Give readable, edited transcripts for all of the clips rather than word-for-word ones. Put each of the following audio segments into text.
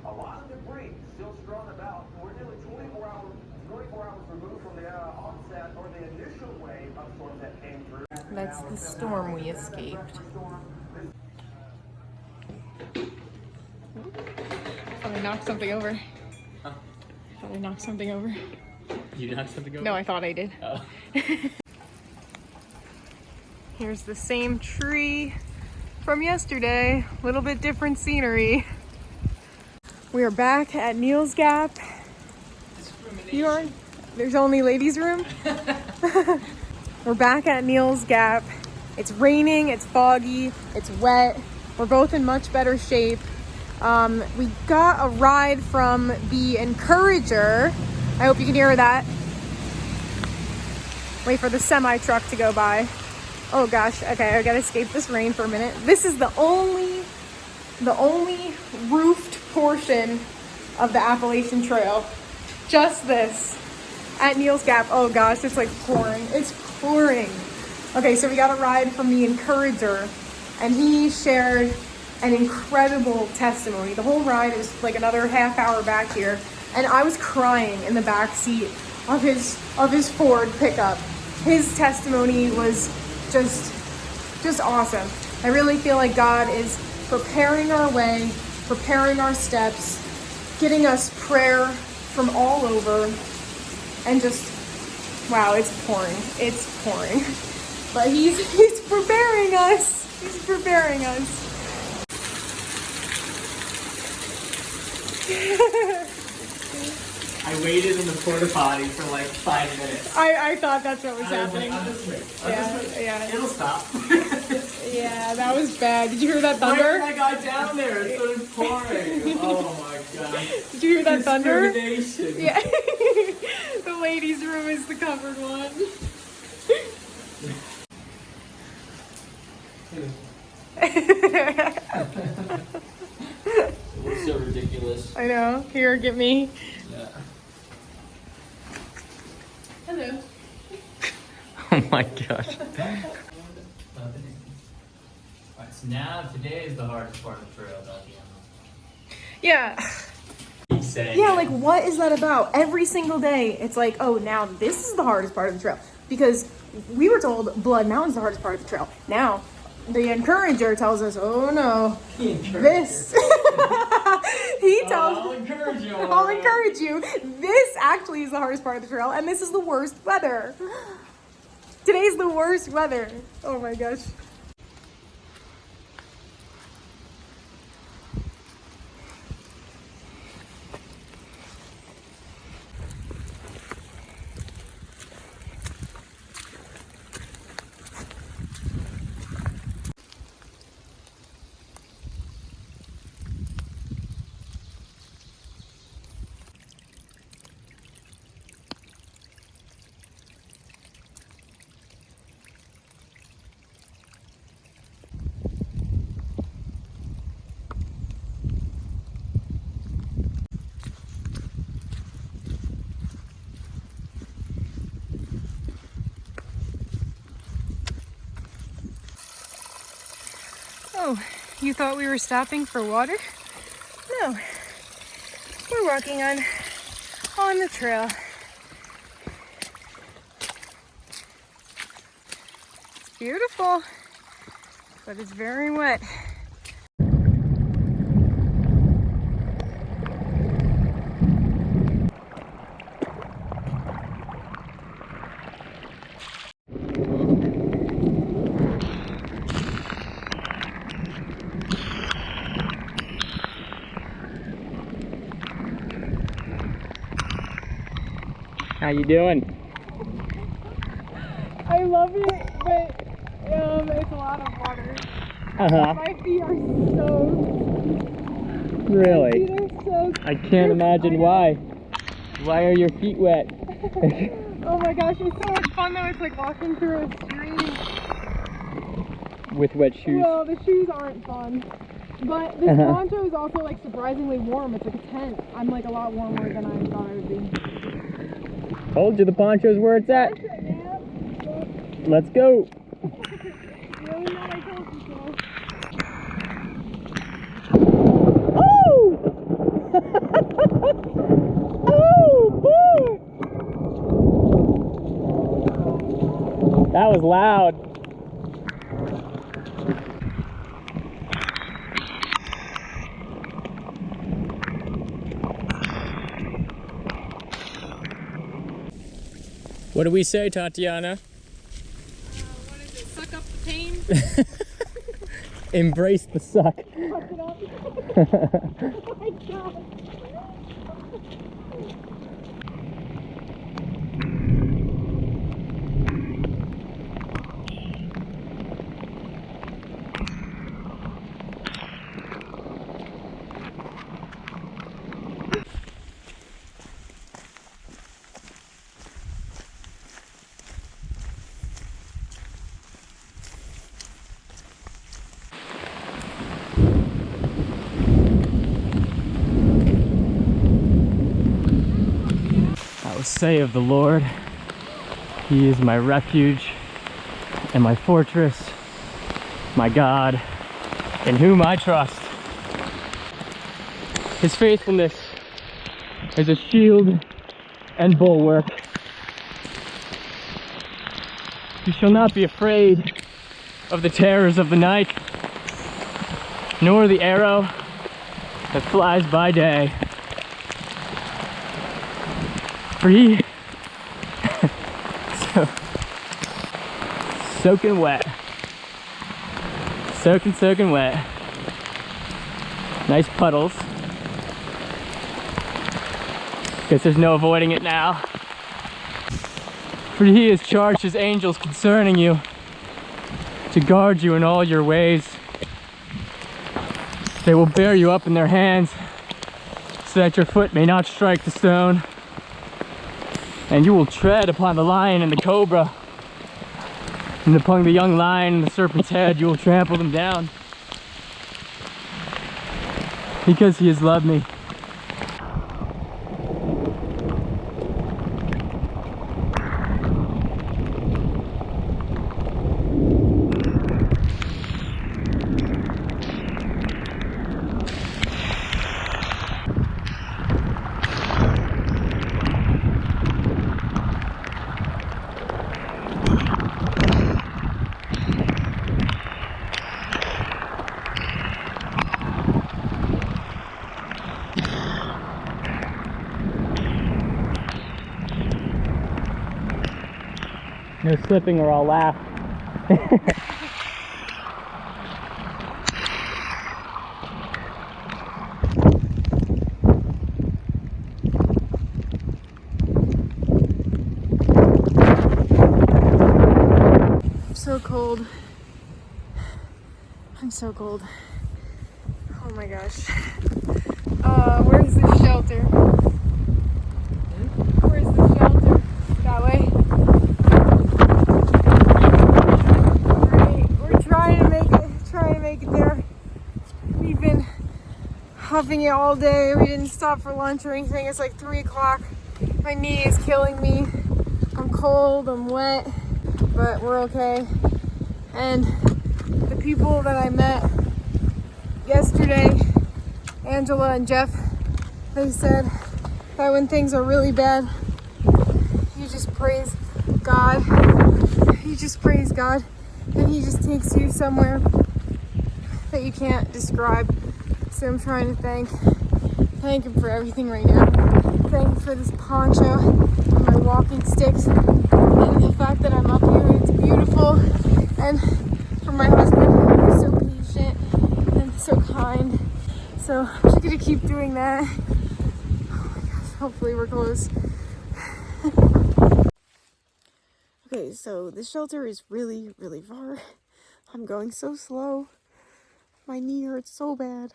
A lot of debris still strewn about. We're nearly 24 hours removed from the onset or the initial wave of storms that came through. That's the storm we escaped. I knocked something over. Huh? I thought I knocked something over. You knocked something over? No, I thought I did. Oh. Here's the same tree from yesterday. A little bit different scenery. We are back at Neel's Gap. There's only ladies' room. We're back at Neel's Gap. It's raining, it's foggy, it's wet. We're both in much better shape. We got a ride from the Encourager. I hope you can hear that. Wait for the semi truck to go by. Oh gosh, okay, I gotta escape this rain for a minute. This is the only roofed portion of the Appalachian Trail. Just this at Neel's Gap. Oh gosh, it's like pouring. It's pouring. Okay, so we got a ride from the Encourager, and he shared an incredible testimony. The whole ride is like another half hour back here, and I was crying in the back seat of his Ford pickup. His testimony was just awesome. I really feel like God is preparing our way, preparing our steps, getting us prayer from all over, and just, wow, it's pouring. It's pouring. But he's preparing us. He's preparing us. I waited in the porta potty for like 5 minutes. I thought that's what was happening. I'll just wait. Yeah. It'll stop. Yeah, that was bad. Did you hear that thunder? Right when I got down there, it started pouring. Oh my god. Did you hear that thunder? Discrimination. Yeah. The ladies' room is the covered one. It was so ridiculous. I know. Here, get me. Yeah. Hello. Oh my gosh. Alright, so now today is the hardest part of the trail, Tati. Yeah. Yeah, like what is that about? Every single day, it's like, oh, now this is the hardest part of the trail. Because we were told Blood Mountain's the hardest part of the trail. Now, the Encourager tells us, oh no, this. He tells I'll encourage you. I'll encourage you. This actually is the hardest part of the trail, and this is the worst weather. Today's the worst weather. Oh my gosh. Oh, you thought we were stopping for water? No, we're walking on the trail. It's beautiful, but it's very wet. How you doing? I love it, but it's a lot of water. Uh-huh. My feet are soaked. Really? My feet are soaked. I can't imagine why. Why are your feet wet? Oh my gosh, it's so much fun though. It's like walking through a stream. With wet shoes? Well, the shoes aren't fun. But this poncho is also like surprisingly warm. It's like a tent. I'm like a lot warmer than I thought I would be. Told you the poncho's where it's at. Let's go. Really not, I told you so. Oh! was loud. What do we say, Tatiana? What is it? Suck up the pain? Embrace the suck. Suck it up. Oh my god. I will say of the Lord, He is my refuge and my fortress, my God, in whom I trust. His faithfulness is a shield and bulwark. You shall not be afraid of the terrors of the night, nor the arrow that flies by day. For He soaking wet. Soaking wet. Nice puddles. Guess there's no avoiding it now. For He has charged His angels concerning you, to guard you in all your ways. They will bear you up in their hands, so that your foot may not strike the stone. And you will tread upon the lion and the cobra, and upon the young lion and the serpent's head you will trample them down. Because He has loved me. No slipping or I'll laugh. I'm so cold. I'm so cold. Oh my gosh. Where's the shelter? Where's the shelter? That way? Alright, we're trying to make it there. We've been huffing it all day. We didn't stop for lunch or anything. It's like 3 o'clock. My knee is killing me. I'm cold, I'm wet, but we're okay. And the people that I met yesterday, Angela and Jeff, they said that when things are really bad, you just praise God. You just praise God, and He just takes you somewhere that you can't describe. So I'm trying to thank Him for everything right now. Thank Him for this poncho and my walking sticks, and the fact that I'm up here and it's beautiful, and for my husband who's so patient and so kind. So I'm just gonna keep doing that. Oh my gosh, hopefully we're close. Okay, so the shelter is really, really far. I'm going so slow. My knee hurts so bad.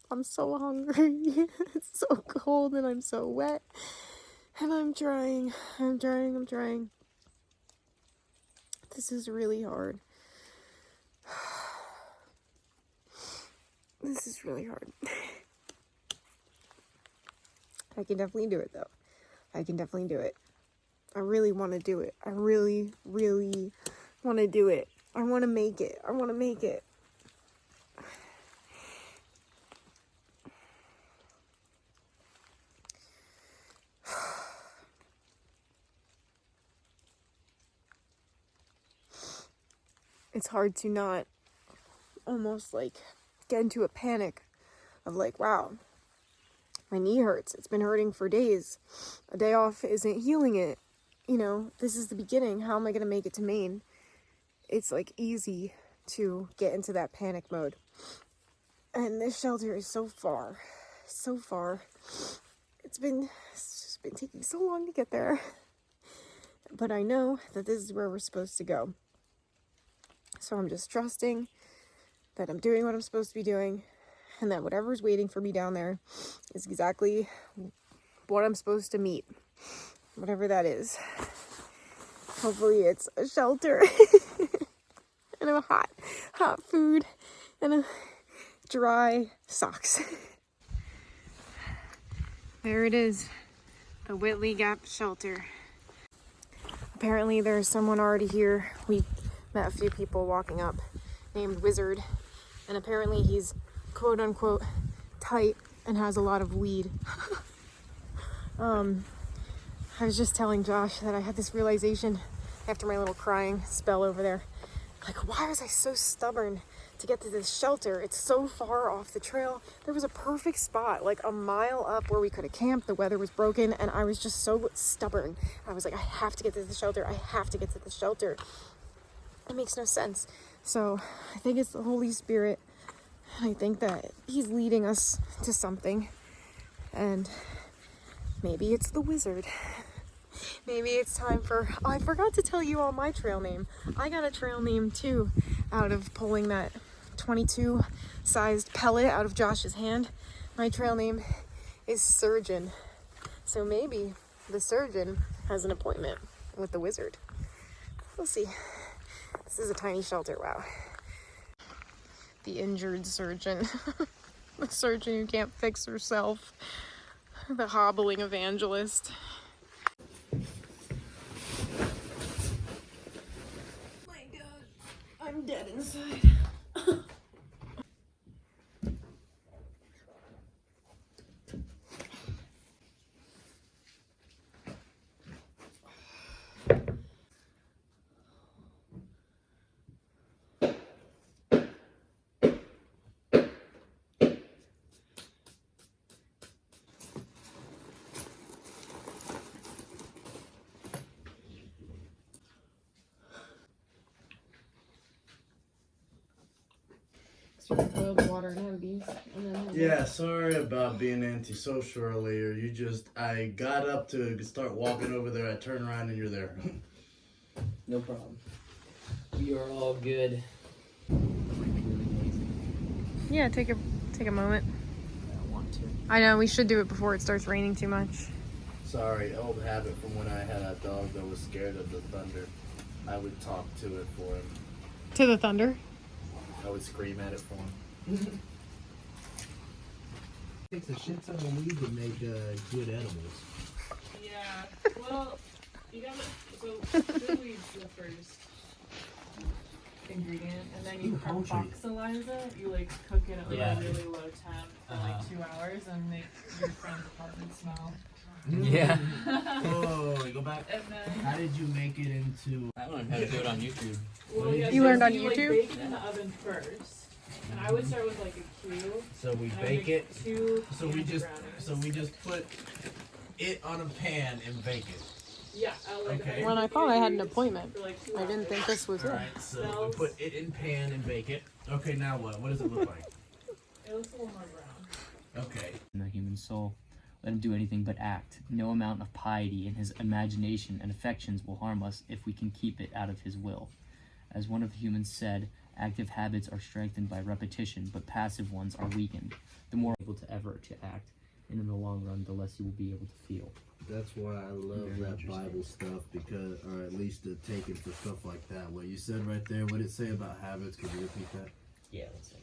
I'm so hungry. It's so cold and I'm so wet. And I'm trying. This is really hard. This is really hard. I can definitely do it though. I can definitely do it. I really want to do it. I really, really want to do it. I want to make it. I want to make it. it's hard to not almost like get into a panic of like, wow, my knee hurts. It's been hurting for days. A day off isn't healing it. You know, this is the beginning. How am I going to make it to Maine? It's like easy to get into that panic mode. And this shelter is so far. So far. It's just been taking so long to get there. But I know that this is where we're supposed to go. So I'm just trusting that I'm doing what I'm supposed to be doing, and that whatever's waiting for me down there is exactly what I'm supposed to meet. Whatever that is. Hopefully it's a shelter. And a hot food. And a dry socks. There it is. The Whitley Gap shelter. Apparently there's someone already here. We met a few people walking up named Wizard. And apparently he's quote unquote tight and has a lot of weed. I was just telling Josh that I had this realization after my little crying spell over there. Like, why was I so stubborn to get to this shelter? It's so far off the trail. There was a perfect spot, like a mile up where we could have camped. The weather was broken, and I was just so stubborn. I was like, I have to get to the shelter. I have to get to the shelter. It makes no sense. So I think it's the Holy Spirit. I think that he's leading us to something. And maybe it's the Wizard. Maybe it's time for... Oh, I forgot to tell you all my trail name. I got a trail name too out of pulling that 22 sized pellet out of Josh's hand. My trail name is Surgeon. So maybe the surgeon has an appointment with the Wizard. We'll see. This is a tiny shelter, wow. The injured surgeon. The surgeon who can't fix herself. The hobbling evangelist. My God, I'm dead inside. Boiled water and have these, and then Yeah, sorry about being antisocial earlier. I got up to start walking over there. I turned around and you're there. No problem. We are all good. yeah, take a moment. I don't want to. I know we should do it before it starts raining too much. Sorry, old habit from when I had a dog that was scared of the thunder. I would talk to it for him. To the thunder. I would scream at it for him. Takes a shit ton of weed to make good edibles. Yeah, well, you gotta, so good weed's the first ingredient, and then you carboxylize it. You like cook it at like a really low temp for like 2 hours and make your friend's apartment smell. Yeah. Oh, go back. And then, How did you make it into? I learned how to do it on YouTube. well, yeah, You so learned on you, like, YouTube? bake it in the oven first, and I would start with like a cube. So we and I would bake make it. 2 So we just brownies. put it on a pan and bake it. Yeah, I like. Okay. When I thought I had an appointment, for like 2 I didn't think hours. this was All it. right. So we put it in pan and bake it. Okay. Now what? What does it look like? It looks a little more brown. Okay. In the human soul. Let him do anything but act. No amount of piety in his imagination and affections will harm us if we can keep it out of his will. As one of the humans said, active habits are strengthened by repetition, but passive ones are weakened. The more able to ever to act, and in the long run, the less you will be able to feel. That's why I love Very that interesting. Bible stuff, because, or at least to take it for stuff like that. What you said right there, what did it say about habits? Could you repeat that? Yeah, let's see.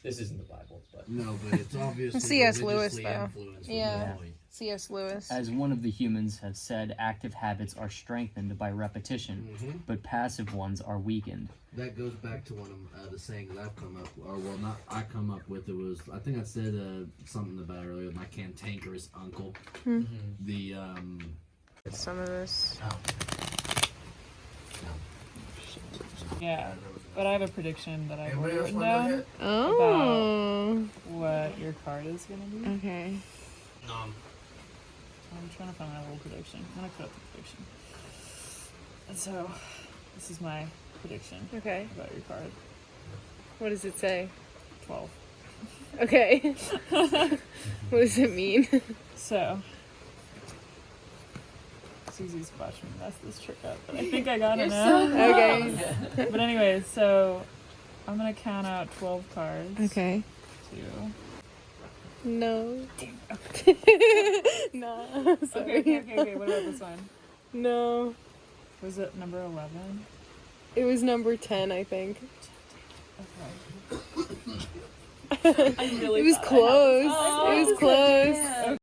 This isn't the Bible, but... No, but it's obviously C.S. Lewis, religiously though. influenced with Yeah. Whitley. C.S. Lewis. As one of the humans have said, active habits are strengthened by repetition, but passive ones are weakened. That goes back to one of the sayings I've come up, or well, not I come up with. It was I think I said something about it earlier. My cantankerous uncle. The Some of this. Yeah, but I have a prediction that I've Anybody already else written want to down hit? Oh. what your card is gonna be. Okay. I'm trying to find my little prediction. I'm gonna put up the prediction. And so, this is my prediction Okay. about your card. What does it say? 12. Okay. What does it mean? So, Susie's watching me mess this trick up, but I think I got it now. Okay. But anyways, so I'm gonna count out 12 cards. Okay. 2. No. No. Sorry. Okay. What about this one? No. Was it number 11? It was number 10, I think. Okay. I really It was thought I had close. this. It was close.